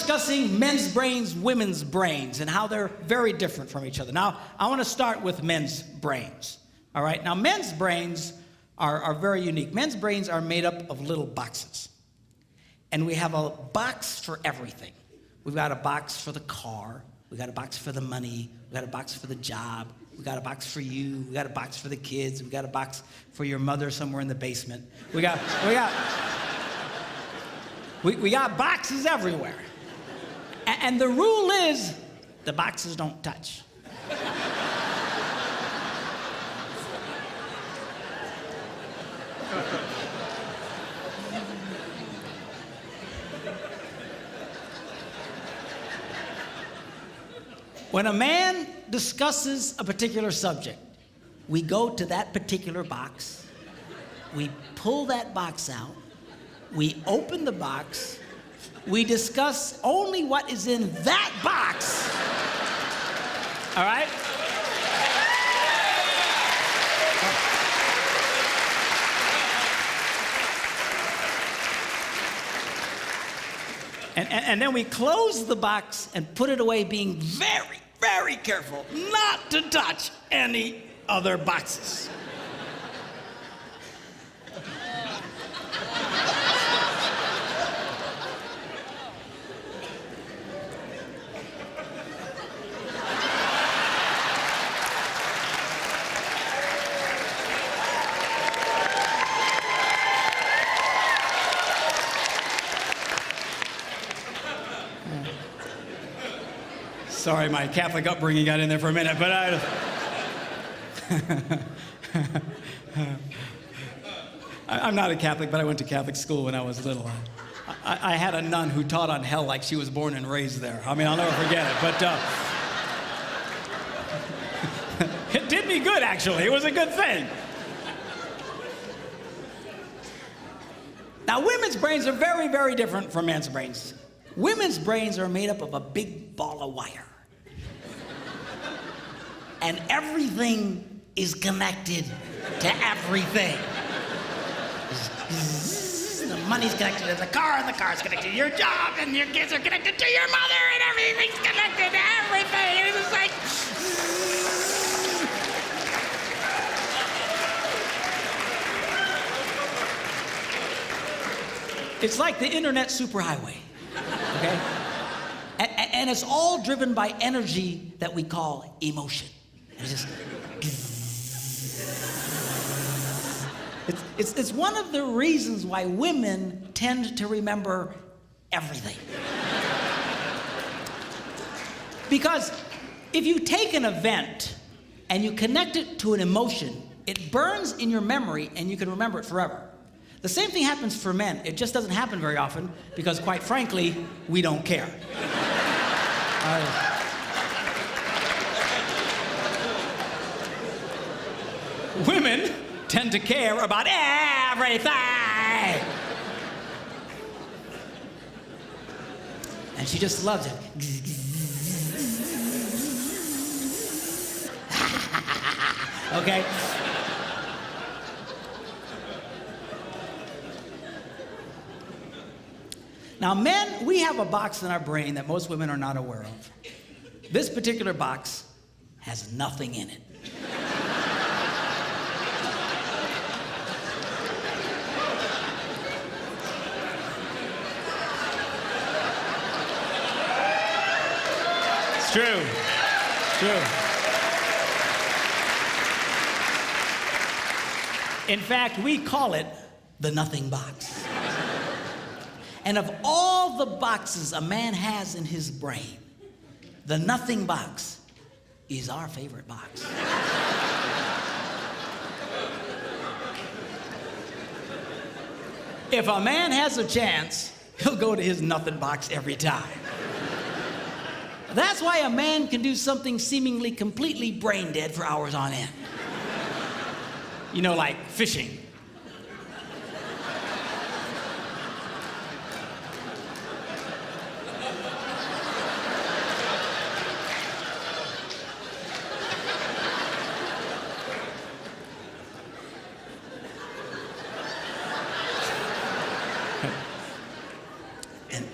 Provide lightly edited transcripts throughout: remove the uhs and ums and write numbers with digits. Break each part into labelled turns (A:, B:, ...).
A: discussing men's brains, women's brains, and how they're very different from each other. Now, I want to start with men's brains. All right? Now, men's brains are very unique. Men's brains are made up of little boxes. And we have a box for everything. We've got a box for the car. We've got a box for the money. We've got a box for the job. We've got a box for you. We've got a box for the kids. We've got a box for your mother somewhere in the basement. We got boxes everywhere. And the rule is the boxes don't touch. When a man discusses a particular subject, we go to that particular box, we pull that box out, we open the box, we discuss only what is in that box. All right? And then we close the box and put it away, being very, very careful not to touch any other boxes. Sorry, my Catholic upbringing got in there for a minute, but I'm not a Catholic, but I went to Catholic school when I was little. I had a nun who taught on hell like she was born and raised there. I mean, I'll never forget it, but it did me good, actually. It was a good thing. Now, women's brains are very, very different from men's brains. Women's brains are made up of a big ball of wire. And everything is connected to everything. The money's connected to the car, and the car's connected to your job, and your kids are connected to your mother, and everything's connected to everything. And it's just like... It's like the internet superhighway, okay? And it's all driven by energy that we call emotion. It's just... It's one of the reasons why women tend to remember everything. Because if you take an event and you connect it to an emotion, it burns in your memory and you can remember it forever. The same thing happens for men. It just doesn't happen very often because, quite frankly, we don't care. Women tend to care about everything. And she just loves it. Okay? Now, men, we have a box in our brain that most women are not aware of. This particular box has nothing in it. It's true. It's true. In fact, we call it the nothing box. And of all the boxes a man has in his brain, the nothing box is our favorite box. If a man has a chance, he'll go to his nothing box every time. That's why a man can do something seemingly completely brain dead for hours on end. You know, like fishing.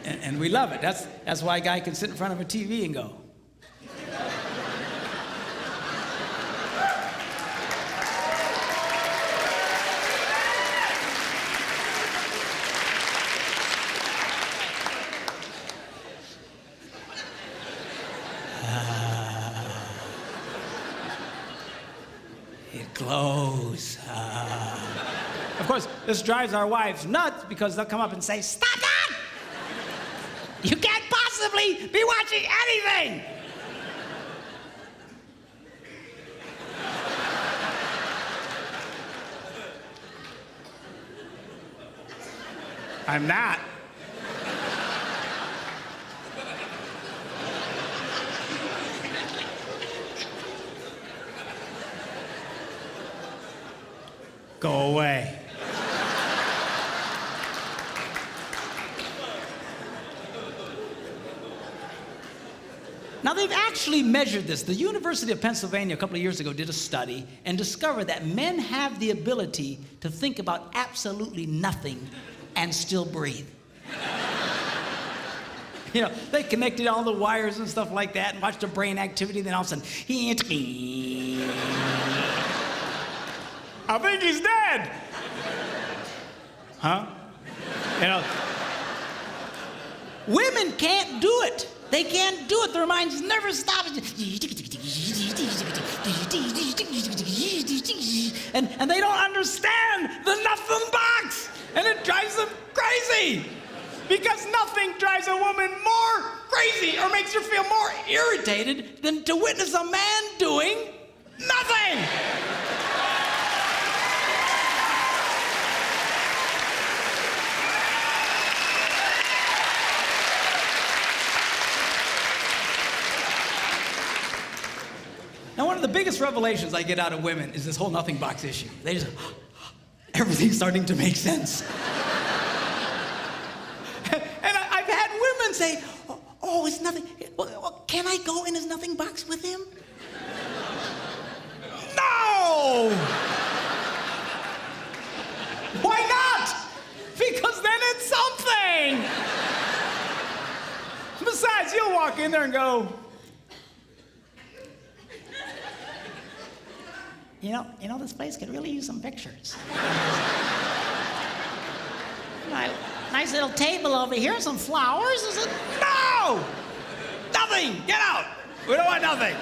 A: And we love it. That's why a guy can sit in front of a TV and go. It glows. Of course, this drives our wives nuts because they'll come up and say, "Stop that! You can't possibly be watching anything!" I'm not. Go away. Now, they've actually measured this. The University of Pennsylvania a couple of years ago did a study and discovered that men have the ability to think about absolutely nothing and still breathe. You know, they connected all the wires and stuff like that and watched the brain activity, then all of a sudden, I think he's dead. Huh? You know, women can't do it. They can't do it. Their minds never stop. And they don't understand the nothing box. And it drives them crazy. Because nothing drives a woman more crazy or makes her feel more irritated than to witness a man doing nothing. Now, one of the biggest revelations I get out of women is this whole nothing box issue. They just, everything's starting to make sense. And I've had women say, oh, it's nothing. Well, can I go in his nothing box with him? No! Why not? Because then it's something. Besides, you'll walk in there and go, You know, this place could really use some pictures. Nice little table over here, some flowers. Is it? No! Nothing! Get out! We don't want nothing.